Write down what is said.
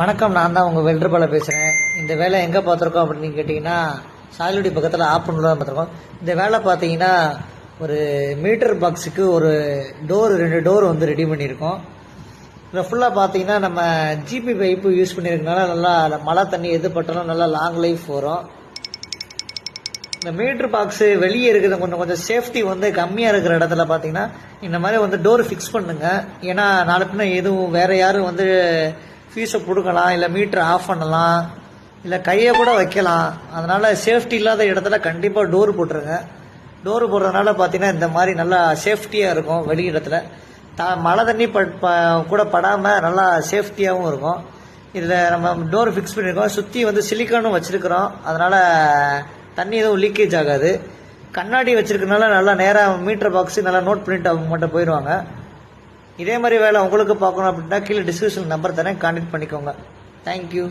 வணக்கம், நான் தான் உங்கள் வெல்டர்பால பேசுகிறேன். இந்த வேலை எங்கே பார்த்துருக்கோம் அப்படின்னு கேட்டிங்கன்னா, சாயலுடி பக்கத்தில் ஆப்பனூரில் தான் பார்த்துருக்கோம். இந்த வேலை பார்த்தீங்கன்னா ஒரு மீட்டர் பாக்ஸுக்கு ஒரு டோர் 2 டோர் வந்து ரெடி பண்ணியிருக்கோம். இதில் ஃபுல்லாக பார்த்தீங்கன்னா நம்ம ஜிபி பைப்பு யூஸ் பண்ணியிருக்கனால நல்லா மழை தண்ணி எது பட்டாலும் நல்லா லாங் லைஃப் வரும். இந்த மீட்டர் பாக்ஸு வெளியே இருக்கிறது கொஞ்சம் சேஃப்டி வந்து கம்மியாக இருக்கிற இடத்துல பார்த்தீங்கன்னா இந்த மாதிரி வந்து டோர் ஃபிக்ஸ் பண்ணுங்க. ஏன்னா நாளை பின்ன எதுவும் வேறு யாரும் வந்து ஃபீஸை கொடுக்கலாம், இல்லை மீட்டர் ஆஃப் பண்ணலாம், இல்லை கையை கூட வைக்கலாம். அதனால் சேஃப்டி இல்லாத இடத்துல கண்டிப்பாக டோர் போட்டுருங்க. டோர் போடுறதுனால பார்த்தீங்கன்னா இந்த மாதிரி நல்லா சேஃப்டியாக இருக்கும். வெளி இடத்துல மழை தண்ணி கூட படாமல் நல்லா சேஃப்டியாகவும் இருக்கும். இதில் நம்ம டோர் ஃபிக்ஸ் பண்ணியிருக்கோம். சுற்றி வந்து சிலிக்கானும் வச்சுருக்கிறோம். அதனால் தண்ணி எதுவும் லீக்கேஜ் ஆகாது. கண்ணாடி வச்சுருக்கனால நல்லா நேராக மீட்டர் பாக்ஸு நல்லா நோட் பண்ணிட்டு அவங்க மட்டும் போயிடுவாங்க. இதே மாதிரி வேலை உங்களுக்கு பார்க்கணும் அப்படின்னா கீழே டிஸ்கிரிப்ஷன் நம்பர் தரேன், கான்டாக்ட் பண்ணிக்கோங்க. தேங்க்யூ.